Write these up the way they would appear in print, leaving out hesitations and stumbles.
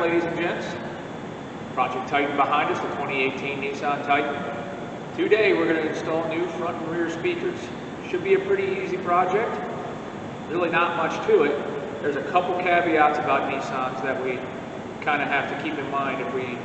ladies and gents. Project Titan behind us, the 2018 Nissan Titan. Today we're going to install new front and rear speakers. Should be a pretty easy project. Really not much to it. There's a couple caveats about Nissans that we kind of have to keep in mind. If we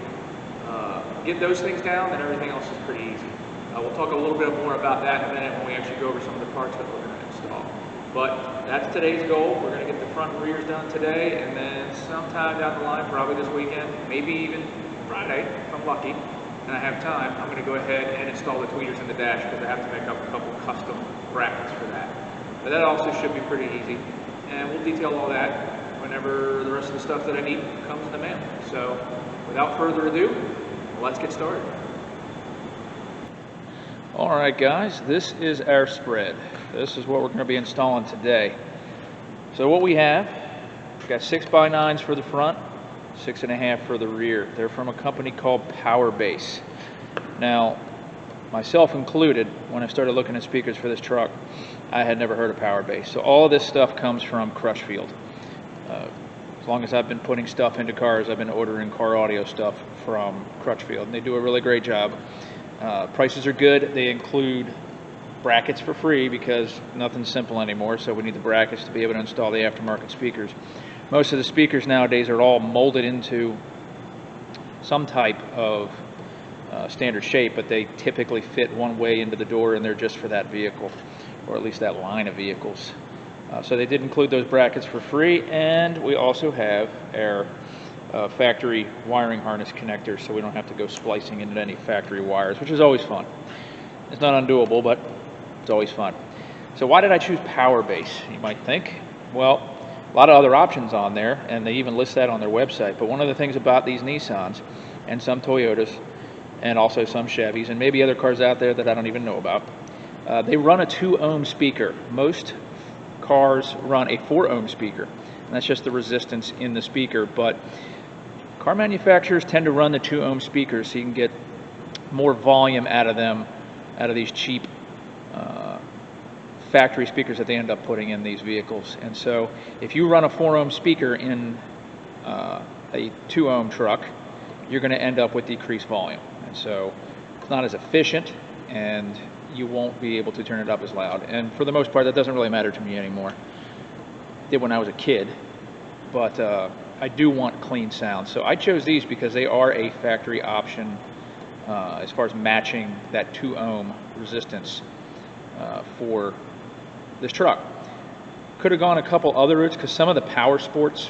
get those things down, then everything else is pretty easy. We'll talk a little bit more about that in a minute when we actually go over some of the parts that we're going to install. But that's today's goal. We're going to get the front and rears done today, and then sometime down the line, probably this weekend, maybe even Friday, if I'm lucky, and I have time, I'm going to go ahead and install the tweeters in the dash because I have to make up a couple custom brackets for that. But that also should be pretty easy, and we'll detail all that whenever the rest of the stuff that I need comes in the mail. So without further ado, let's get started. Alright guys, this is our spread. This is what we're going to be installing today. So what we have, we've got 6x9s for the front, 6.5 for the rear. They're from a company called Powerbass. Now, myself included, when I started looking at speakers for this truck, I had never heard of Powerbass. So all of this stuff comes from Crutchfield. As long as I've been putting stuff into cars, I've been ordering car audio stuff from Crutchfield, and they do a really great job. Prices are good. They include brackets for free because nothing's simple anymore, so we need the brackets to be able to install the aftermarket speakers. Most of the speakers nowadays are all molded into some type of standard shape, but they typically fit one way into the door, and they're just for that vehicle, or at least that line of vehicles. So they did include those brackets for free, and we also have our factory wiring harness connectors, so we don't have to go splicing into any factory wires, which is always fun. It's not undoable, but it's always fun. So why did I choose Powerbass, you might think? Well, a lot of other options on there, and they even list that on their website. But one of the things about these Nissans, and some Toyotas, and also some Chevys, and maybe other cars out there that I don't even know about, they run a 2-ohm speaker. Most cars run a 4-ohm speaker, and that's just the resistance in the speaker. But car manufacturers tend to run the 2-ohm speakers so you can get more volume out of them, out of these cheap factory speakers that they end up putting in these vehicles. And so if you run a 4-ohm speaker in a 2-ohm truck, you're going to end up with decreased volume. And so it's not as efficient, and you won't be able to turn it up as loud. And for the most part, that doesn't really matter to me anymore. It did when I was a kid, but I do want clean sound. So I chose these because they are a factory option as far as matching that 2-ohm resistance for this truck. Could have gone a couple other routes because some of the power sports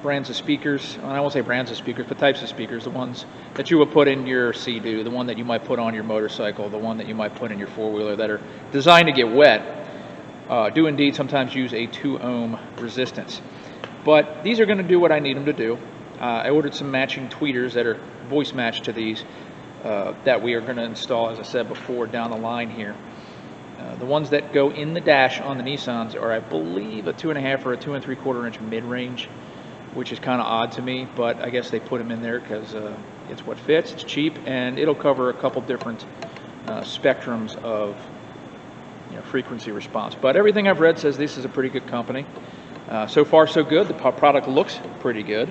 brands of speakers, well, I won't say brands of speakers, but types of speakers, the ones that you would put in your Sea-Doo, the one that you might put on your motorcycle, the one that you might put in your four-wheeler, that are designed to get wet, do indeed sometimes use a 2-ohm resistance. But these are going to do what I need them to do. I ordered some matching tweeters that are voice matched to these that we are going to install, as I said before, down the line here. The ones that go in the dash on the Nissans are, I believe, a 2.5 or a 2 3/4 inch mid-range, which is kind of odd to me, but I guess they put them in there because it's what fits, it's cheap, and it'll cover a couple different spectrums of frequency response. But everything I've read says this is a pretty good company. So far so good. The product looks pretty good.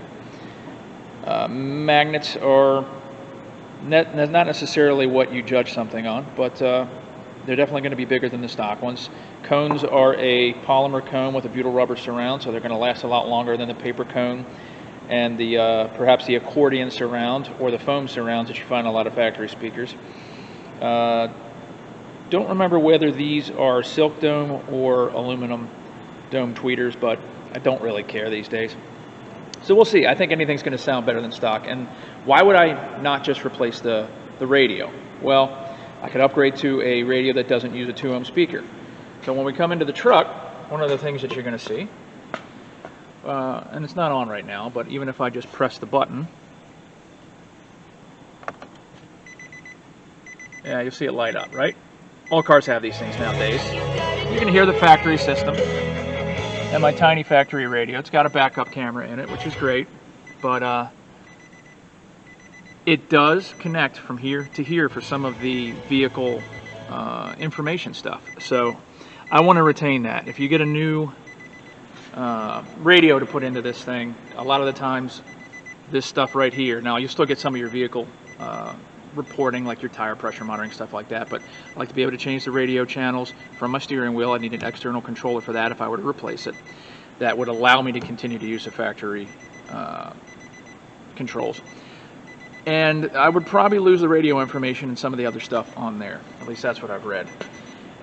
Magnets are not necessarily what you judge something on, but they're definitely going to be bigger than the stock ones. Cones are a polymer cone with a butyl rubber surround, so they're going to last a lot longer than the paper cone and the perhaps the accordion surround or the foam surrounds that you find in a lot of factory speakers. Don't remember whether these are silk dome or aluminum dome tweeters, but I don't really care these days. So we'll see. I think anything's going to sound better than stock. And why would I not just replace the radio? Well, I could upgrade to a radio that doesn't use a 2-ohm speaker. So when we come into the truck, one of the things that you're going to see, and it's not on right now, but even if I just press the button, yeah, you'll see it light up, right? All cars have these things nowadays. You can hear the factory system and my tiny factory radio. It's got a backup camera in it, which is great, but it does connect from here to here for some of the vehicle information stuff. So I want to retain that. If you get a new radio to put into this thing. A lot of the times, this stuff right here, now you still get some of your vehicle reporting, like your tire pressure monitoring, stuff like that, but I like to be able to change the radio channels from my steering wheel. I need an external controller for that if I were to replace it. That would allow me to continue to use the factory controls. And I would probably lose the radio information and some of the other stuff on there. At least that's what I've read.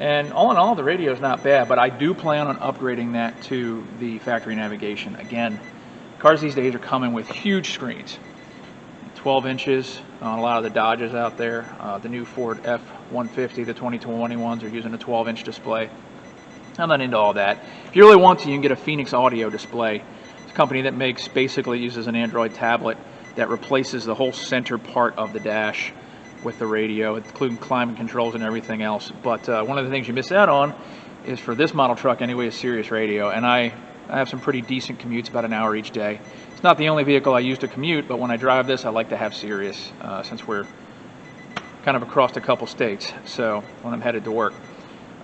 And all in all, the radio is not bad, but I do plan on upgrading that to the factory navigation. Again, cars these days are coming with huge screens. 12 inches on a lot of the Dodges out there. The new Ford F-150, the 2020 ones are using a 12-inch display. I'm not into all that. If you really want to, you can get a Phoenix Audio display. It's a company that basically uses an Android tablet that replaces the whole center part of the dash with the radio, including climate controls and everything else. But one of the things you miss out on is, for this model truck anyway, is Sirius radio. And I have some pretty decent commutes, about an hour each day. It's not the only vehicle I use to commute, but when I drive this, I like to have Sirius, since we're kind of across a couple states, so when I'm headed to work.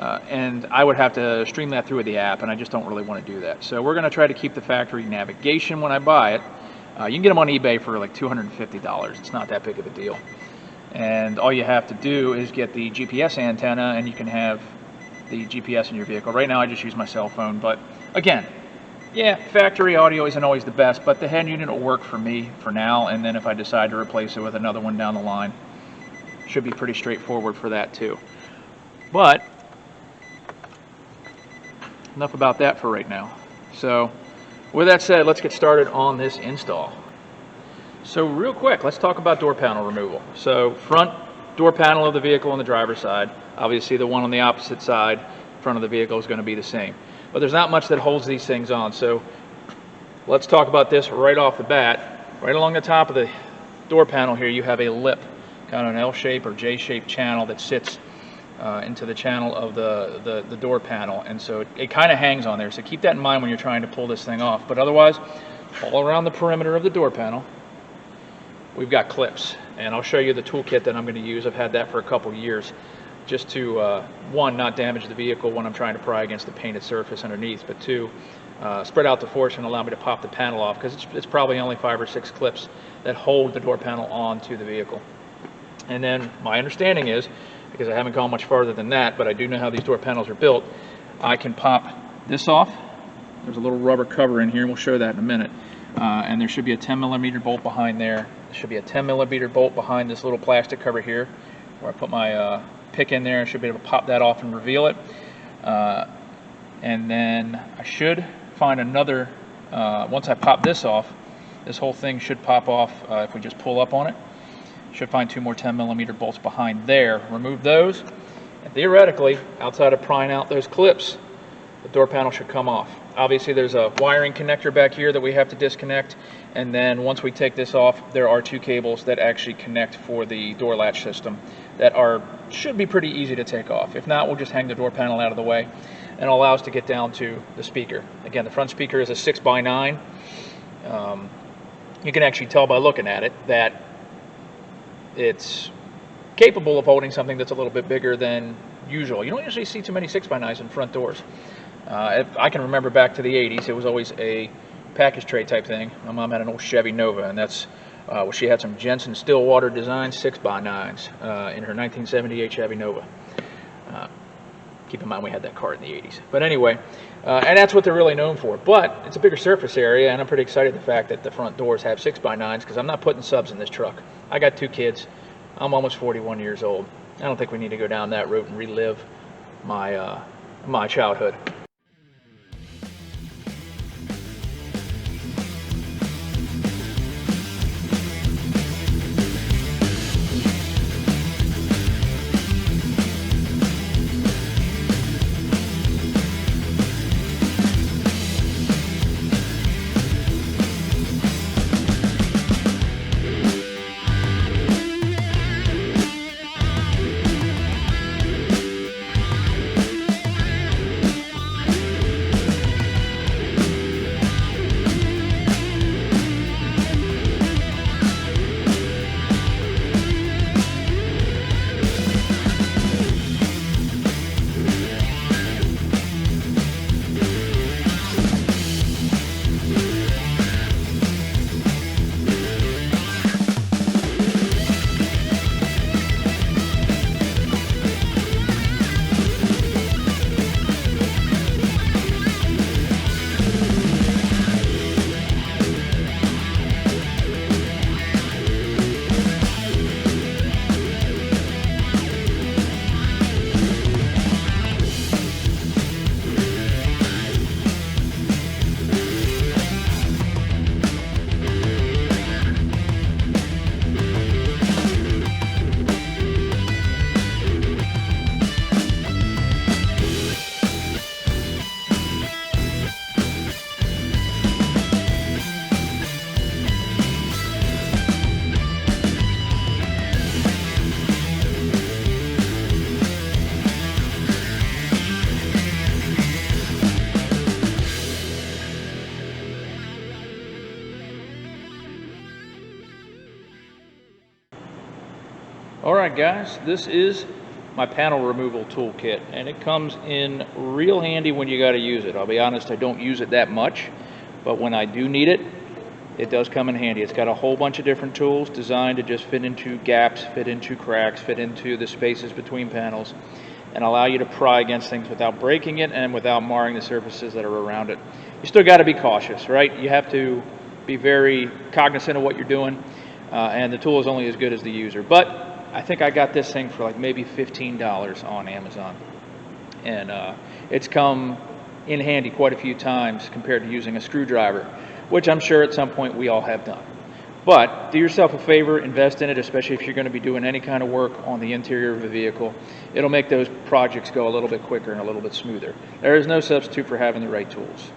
And I would have to stream that through with the app, and I just don't really want to do that. So we're going to try to keep the factory navigation when I buy it. You can get them on eBay for like $250. It's not that big of a deal. And all you have to do is get the GPS antenna, and you can have the GPS in your vehicle. Right now I just use my cell phone, but again, yeah, factory audio isn't always the best, but the head unit will work for me for now, and then if I decide to replace it with another one down the line, should be pretty straightforward for that too. But enough about that for right now. So with that said, let's get started on this install. So real quick, let's talk about door panel removal. So front door panel of the vehicle on the driver's side. Obviously the one on the opposite side, front of the vehicle, is going to be the same. But there's not much that holds these things on. So let's talk about this right off the bat. Right along the top of the door panel here, you have a lip, kind of an L-shaped or J-shaped channel that sits into the channel of the door panel. And so it kind of hangs on there. So keep that in mind when you're trying to pull this thing off. But otherwise, all around the perimeter of the door panel, we've got clips. And I'll show you the toolkit that I'm going to use. I've had that for a couple years, just to, one, not damage the vehicle when I'm trying to pry against the painted surface underneath, but two, spread out the force and allow me to pop the panel off, because it's probably only 5 or 6 clips that hold the door panel onto the vehicle. And then my understanding is, because I haven't gone much farther than that, but I do know how these door panels are built, I can pop this off. There's a little rubber cover in here, and we'll show that in a minute. And there should be a 10mm bolt behind there. There should be a 10mm bolt behind this little plastic cover here, where I put my pick in there. I should be able to pop that off and reveal it. And then I should find another, once I pop this off, this whole thing should pop off if we just pull up on it. Should find 2 more 10mm bolts behind there. Remove those, and theoretically, outside of prying out those clips, the door panel should come off. Obviously there's a wiring connector back here that we have to disconnect, and then once we take this off, there are 2 cables that actually connect for the door latch system that should be pretty easy to take off. If not, we'll just hang the door panel out of the way, and it'll allow us to get down to the speaker. Again, the front speaker is a 6x9. You can actually tell by looking at it that it's capable of holding something that's a little bit bigger than usual. You don't usually see too many 6x9s in front doors. I can remember back to the 80s, it was always a package tray type thing. My mom had an old Chevy Nova, and that's well, she had some Jensen Stillwater design 6x9s in her 1978 Chevy Nova. Keep in mind we had that car in the 80s. But anyway, and that's what they're really known for. But it's a bigger surface area, and I'm pretty excited the fact that the front doors have 6x9s, because I'm not putting subs in this truck. I got 2 kids. I'm almost 41 years old. I don't think we need to go down that route and relive my my childhood. Alright guys, this is my panel removal toolkit, and it comes in real handy when you got to use it. I'll be honest, I don't use it that much, but when I do need it, it does come in handy. It's got a whole bunch of different tools designed to just fit into gaps, fit into cracks, fit into the spaces between panels, and allow you to pry against things without breaking it and without marring the surfaces that are around it. You still got to be cautious, right? You have to be very cognizant of what you're doing, and the tool is only as good as the user. But I think I got this thing for like maybe $15 on Amazon, and it's come in handy quite a few times compared to using a screwdriver, which I'm sure at some point we all have done. But do yourself a favor, invest in it, especially if you're going to be doing any kind of work on the interior of a vehicle. It'll make those projects go a little bit quicker and a little bit smoother. There is no substitute for having the right tools.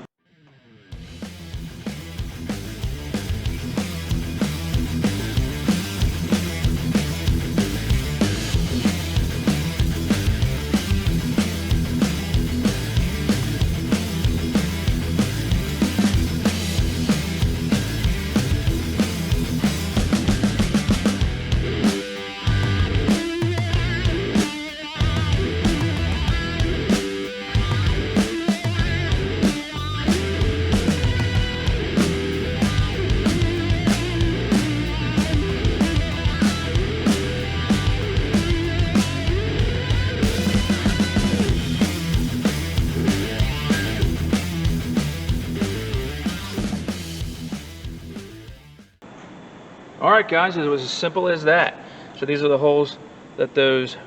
Alright guys, it was as simple as that. So these are the holes that those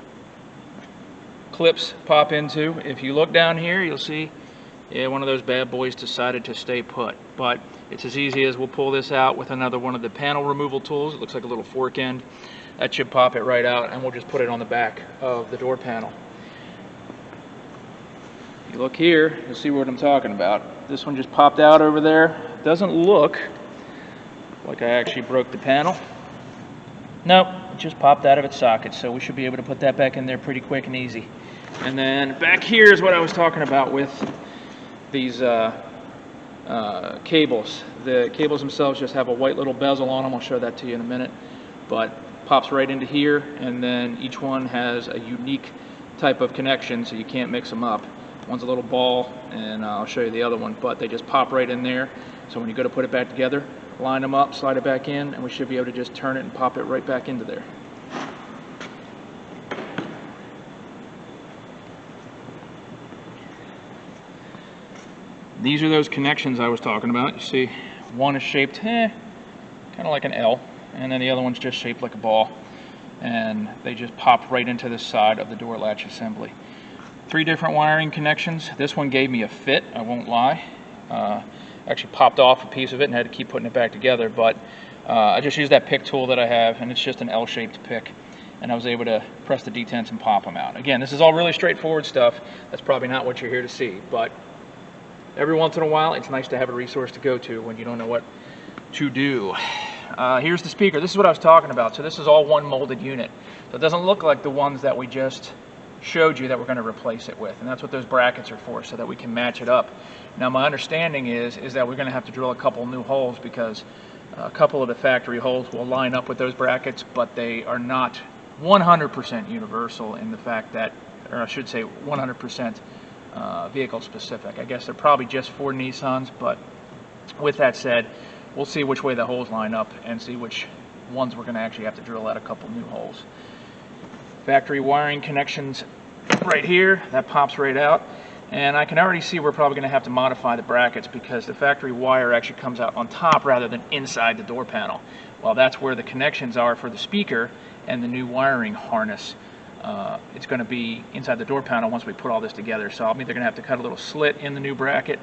clips pop into. If you look down here, you'll see one of those bad boys decided to stay put. But it's as easy as we'll pull this out with another one of the panel removal tools. It looks like a little fork end. That should pop it right out, and we'll just put it on the back of the door panel. If you look here, you'll see what I'm talking about. This one just popped out over there. Doesn't look like I actually broke the panel. Nope, it just popped out of its socket, so we should be able to put that back in there pretty quick and easy. And then back here is what I was talking about with these cables. The cables themselves just have a white little bezel on them. I'll show that to you in a minute. But pops right into here, and then each one has a unique type of connection, so you can't mix them up. One's a little ball, and I'll show you the other one, but they just pop right in there. So when you go to put it back together, line them up, slide it back in, and we should be able to just turn it and pop it right back into there. These are those connections I was talking about. You see, one is shaped kind of like an L, and then the other one's just shaped like a ball, and they just pop right into the side of the door latch assembly. 3 different wiring connections. This one gave me a fit, I won't lie. Actually popped off a piece of it and had to keep putting it back together, but I just used that pick tool that I have, and it's just an L-shaped pick, and I was able to press the detents and pop them out. Again, this is all really straightforward stuff. That's probably not what you're here to see, but every once in a while it's nice to have a resource to go to when you don't know what to do. Here's the speaker. This is what I was talking about. So this is all one molded unit, so it doesn't look like the ones that we just showed you that we're going to replace it with, and that's what those brackets are for, so that we can match it up. Now my understanding is that we're going to have to drill a couple new holes, because a couple of the factory holes will line up with those brackets, but they are not 100% universal in the fact that, or I should say 100% vehicle specific. I guess they're probably just for Nissans, but with that said, we'll see which way the holes line up and see which ones we're going to actually have to drill out a couple new holes. Factory wiring connections right here, that pops right out, and I can already see we're probably going to have to modify the brackets, because the factory wire actually comes out on top rather than inside the door panel. Well, that's where the connections are for the speaker and the new wiring harness. It's going to be inside the door panel once we put all this together, so I'm either going to have to cut a little slit in the new bracket,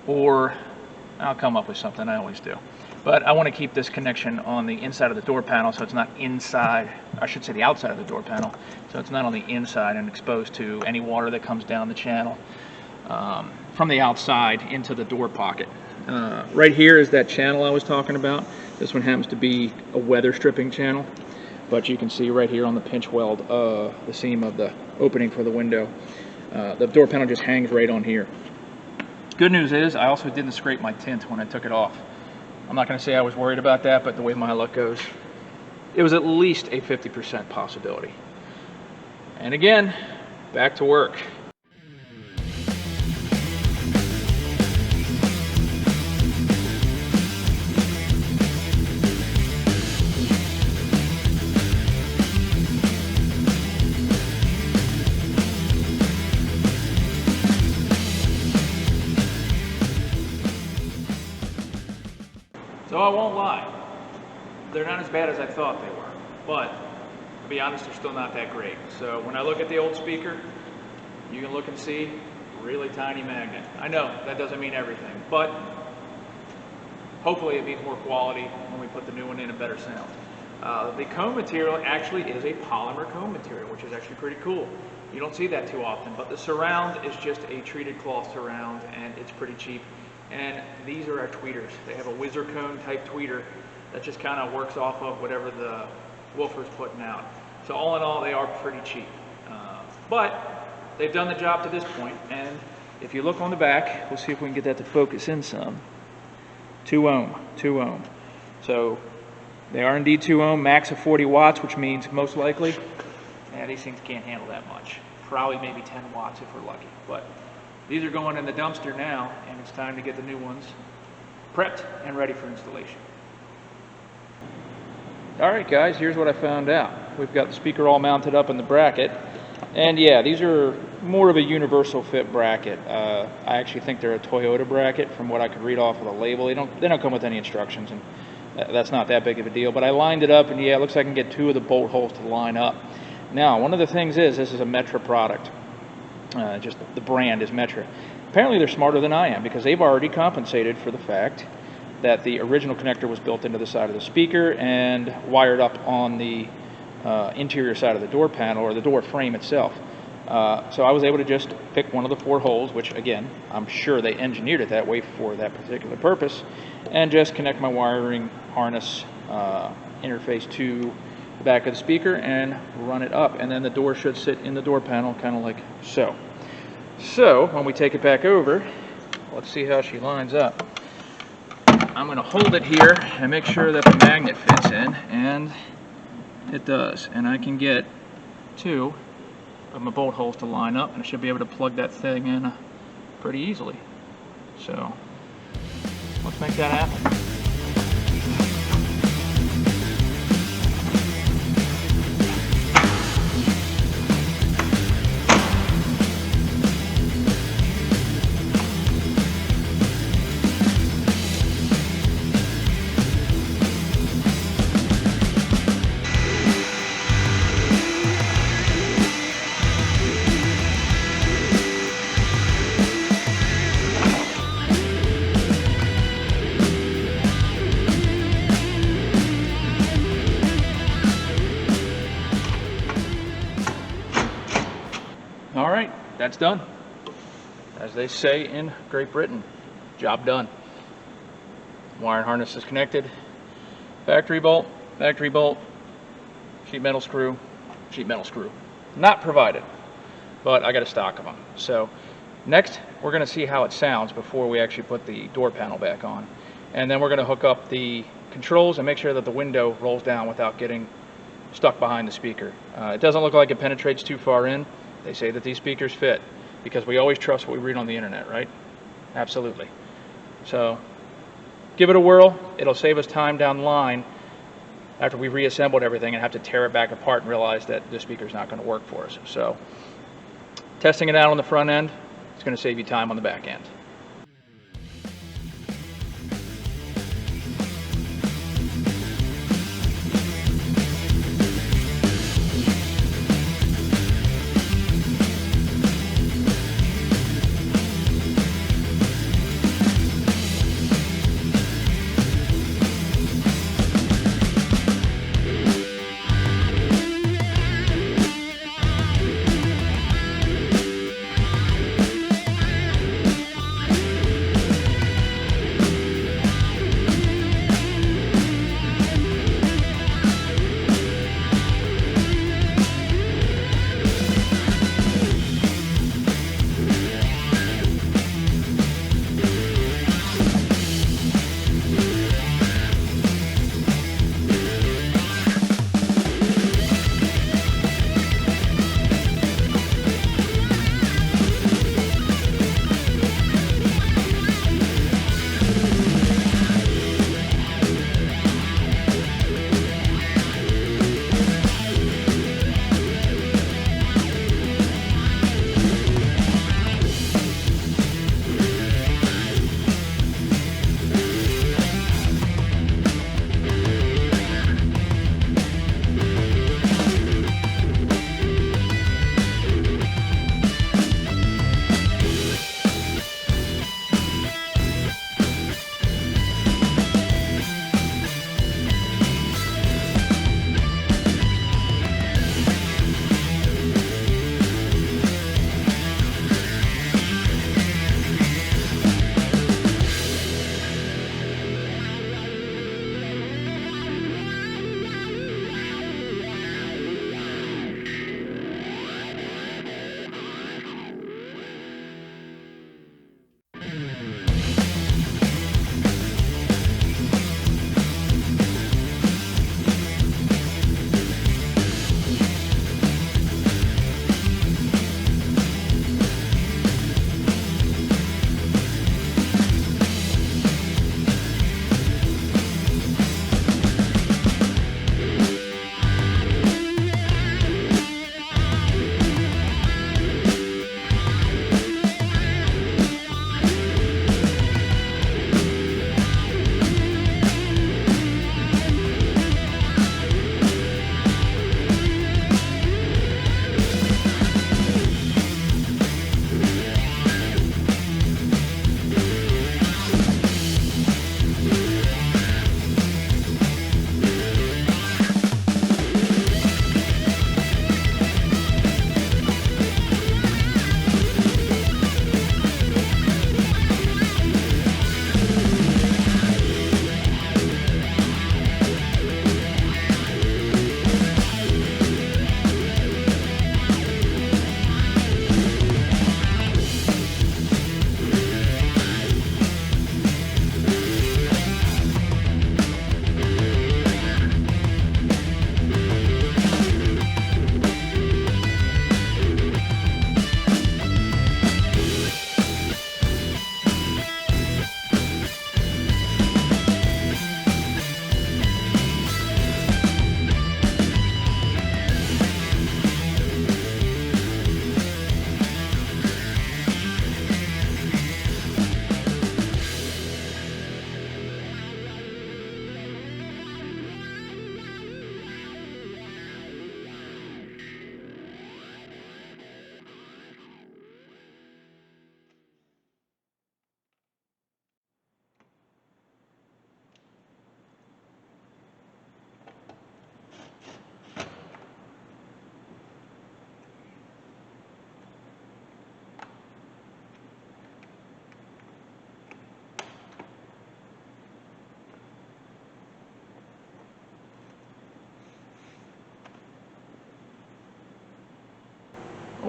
or I'll come up with something. I always do. But I want to keep this connection on the inside of the door panel, so it's not inside, I should say the outside of the door panel, so it's not on the inside and exposed to any water that comes down the channel from the outside into the door pocket. Right here is that channel I was talking about. This one happens to be a weather stripping channel, but you can see right here on the pinch weld the seam of the opening for the window. The door panel just hangs right on here. Good news is I also didn't scrape my tint when I took it off. I'm not going to say I was worried about that, but the way my luck goes, it was at least a 50% possibility. And again, back to work. So I won't lie, they're not as bad as I thought they were, but to be honest, they're still not that great. So when I look at the old speaker, you can look and see really tiny magnet. I know that doesn't mean everything, but hopefully it means more quality when we put the new one in, a better sound. The cone material actually is a polymer cone material, which is actually pretty cool. You don't see that too often, but the surround is just a treated cloth surround, and it's pretty cheap. And these are our tweeters. They have a whizzer cone type tweeter that just kind of works off of whatever the woofer's putting out. So all in all, they are pretty cheap. But they've done the job to this point, and if you look on the back, we'll see if we can get that to focus in some. 2 ohm. So they are indeed 2 ohm, max of 40 watts, which means most likely, these things can't handle that much. Probably maybe 10 watts if we're lucky. But these are going in the dumpster now, and it's time to get the new ones prepped and ready for installation. Alright guys, here's what I found out. We've got the speaker all mounted up in the bracket, and yeah, these are more of a universal fit bracket. I actually think they're a Toyota bracket from what I could read off of the label. They don't come with any instructions, and that's not that big of a deal, but I lined it up, and yeah, it looks like I can get 2 of the bolt holes to line up. Now, one of the things is, this is a Metra product. Just the brand is Metra. Apparently they're smarter than I am, because they've already compensated for the fact that the original connector was built into the side of the speaker and wired up on the interior side of the door panel, or the door frame itself. So I was able to just pick one of the 4 holes, which again, I'm sure they engineered it that way for that particular purpose, and just connect my wiring harness interface to the back of the speaker and run it up, and then the door should sit in the door panel, kind of like so. So when we take it back over, let's see how she lines up. I'm going to hold it here and make sure that the magnet fits in, and it does, and I can get 2 of my bolt holes to line up, and I should be able to plug that thing in pretty easily. So let's make that happen. Alright, that's done. As they say in Great Britain, job done. Wiring harness is connected. Factory bolt, sheet metal screw. Not provided, but I got a stock of them. So next, we're going to see how it sounds before we actually put the door panel back on. And then we're going to hook up the controls and make sure that the window rolls down without getting stuck behind the speaker. It doesn't look like it penetrates too far in. They say that these speakers fit, because we always trust what we read on the internet, right? Absolutely. So give it a whirl. It'll save us time down the line after we've reassembled everything and have to tear it back apart and realize that the speaker's not going to work for us. So testing it out on the front end, it's going to save you time on the back end.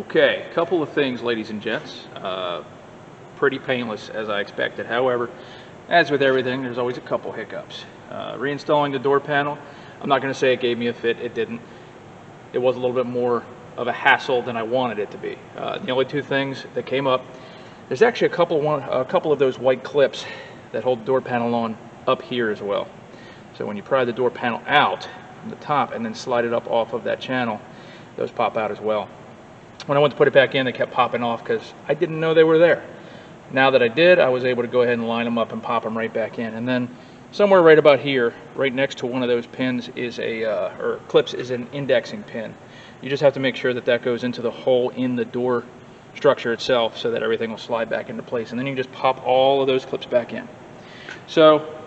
Okay, a couple of things, ladies and gents. Pretty painless as I expected. However, as with everything, there's always a couple hiccups. Reinstalling the door panel, I'm not going to say it gave me a fit. It didn't. It was a little bit more of a hassle than I wanted it to be. The only two things that came up, there's actually a couple of those white clips that hold the door panel on up here as well. So when you pry the door panel out from the top and then slide it up off of that channel, those pop out as well. When I went to put it back in, they kept popping off because I didn't know they were there. Now that I did, I was able to go ahead and line them up and pop them right back in. And then somewhere right about here, right next to one of those pins is or clips, is an indexing pin. You just have to make sure that that goes into the hole in the door structure itself so that everything will slide back into place. And then you just pop all of those clips back in. So,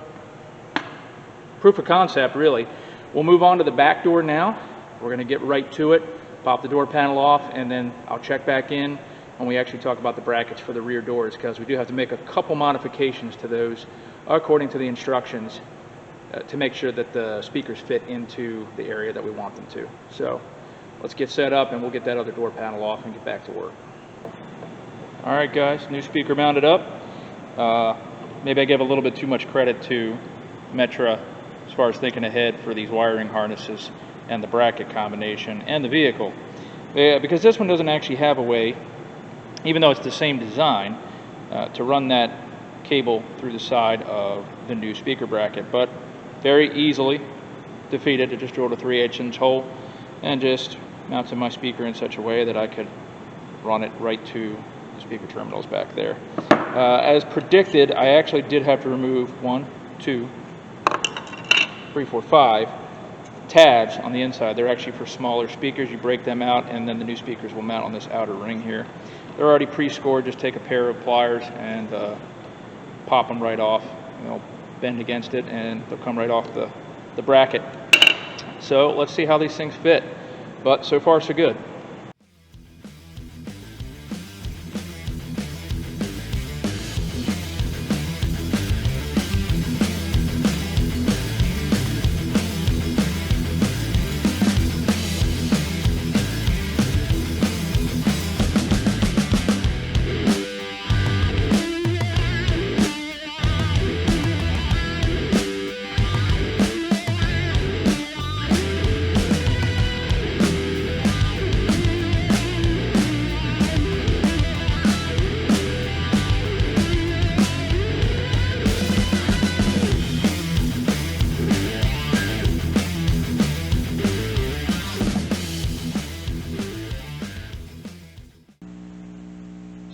proof of concept, really. We'll move on to the back door now. We're going to get right to it, pop the door panel off, and then I'll check back in when we actually talk about the brackets for the rear doors, because we do have to make a couple modifications to those according to the instructions to make sure that the speakers fit into the area that we want them to. So let's get set up and we'll get that other door panel off and get back to work. Alright guys, new speaker mounted up. Maybe I gave a little bit too much credit to Metra as far as thinking ahead for these wiring harnesses and the bracket combination and the vehicle. Because this one doesn't actually have a way, even though it's the same design, to run that cable through the side of the new speaker bracket, but very easily defeated. I just drilled a 3/8 inch hole and just mounted my speaker in such a way that I could run it right to the speaker terminals back there. As predicted, I actually did have to remove 1, 2, 3, 4, 5 tabs on the inside. They're actually for smaller speakers. You break them out and then the new speakers will mount on this outer ring here. They're already pre-scored. Just take a pair of pliers and pop them right off. They'll bend against it and they'll come right off the bracket. So let's see how these things fit. But so far so good.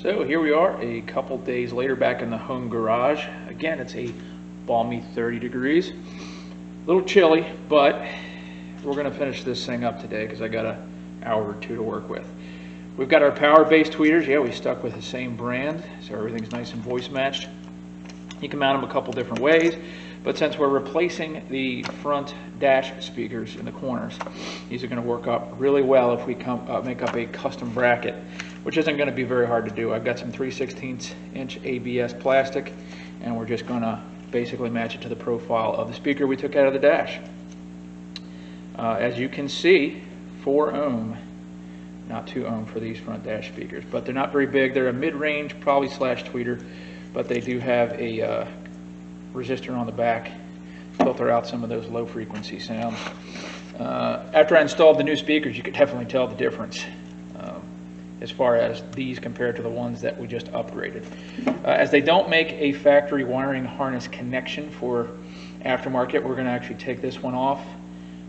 So here we are a couple days later back in the home garage. Again, it's a balmy 30 degrees. A little chilly, but we're going to finish this thing up today because I got an hour or two to work with. We've got our Powerbass tweeters. Yeah, we stuck with the same brand, so everything's nice and voice matched. You can mount them a couple different ways, but since we're replacing the front dash speakers in the corners, these are going to work up really well if we make up a custom bracket, which isn't going to be very hard to do. I've got some 3/16 inch ABS plastic, and we're just going to basically match it to the profile of the speaker we took out of the dash. As you can see, 4 ohm, not 2 ohm for these front dash speakers, but they're not very big. They're a mid-range, probably slash tweeter, but they do have a resistor on the back to filter out some of those low frequency sounds. After I installed the new speakers, you could definitely tell the difference as far as these compared to the ones that we just upgraded. As they don't make a factory wiring harness connection for aftermarket, we're going to actually take this one off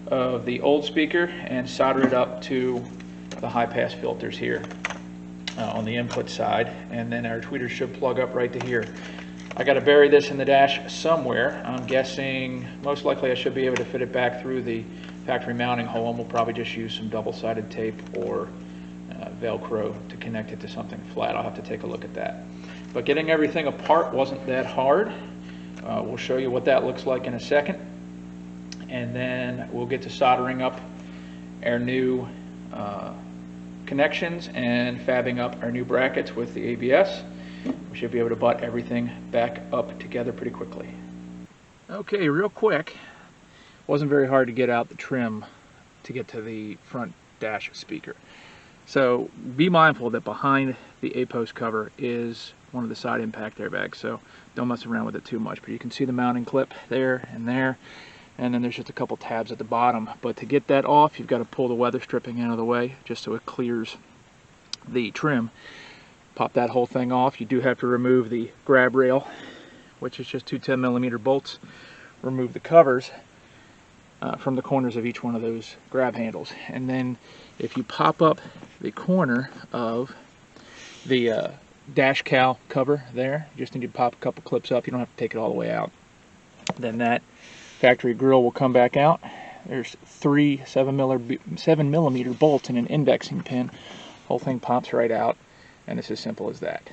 of the old speaker and solder it up to the high pass filters here on the input side, and then our tweeters should plug up right to here. I got to bury this in the dash somewhere. I'm guessing most likely I should be able to fit it back through the factory mounting hole, and we'll probably just use some double-sided tape or Velcro to connect it to something flat. I'll have to take a look at that. But getting everything apart wasn't that hard. We'll show you what that looks like in a second, and then we'll get to soldering up our new connections and fabbing up our new brackets with the ABS. We should be able to butt everything back up together pretty quickly. Okay, real quick, wasn't very hard to get out the trim to get to the front dash speaker. So be mindful that behind the A-post cover is one of the side impact airbags, so don't mess around with it too much. But you can see the mounting clip there, and then there's just a couple tabs at the bottom. But to get that off, you've got to pull the weather stripping out of the way just so it clears the trim. Pop that whole thing off. You do have to remove the grab rail, which is just two 10mm bolts. Remove the covers from the corners of each one of those grab handles. And then if you pop up the corner of the dash cowl cover there, you just need to pop a couple clips up. You don't have to take it all the way out. Then that factory grill will come back out. There's three 7mm bolts and an indexing pin. Whole thing pops right out, and it's as simple as that.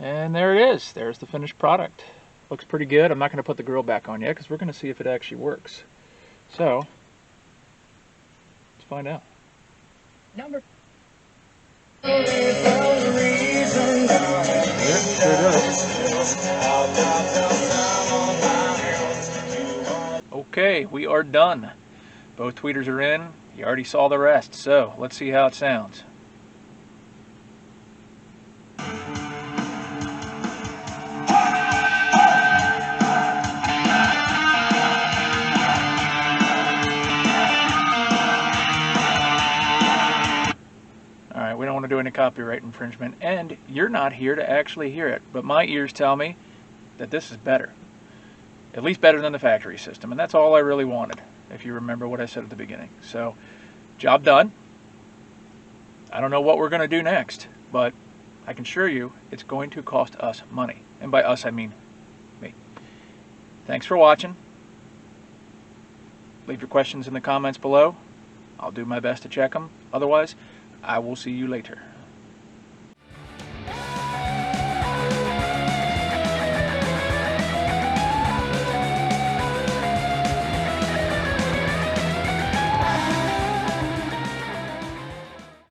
And there it is. There's the finished product. Looks pretty good. I'm not going to put the grill back on yet because we're going to see if it actually works. So, let's find out. Number. Yeah, sure does. Okay, we are done. Both tweeters are in. You already saw the rest, so let's see how it sounds. Alright, we don't want to do any copyright infringement, and you're not here to actually hear it, but my ears tell me that this is better. At least better than the factory system, and that's all I really wanted, if you remember what I said at the beginning. So, job done. I don't know what we're going to do next, but I can assure you it's going to cost us money. And by us, I mean me. Thanks for watching. Leave your questions in the comments below. I'll do my best to check them. Otherwise, I will see you later.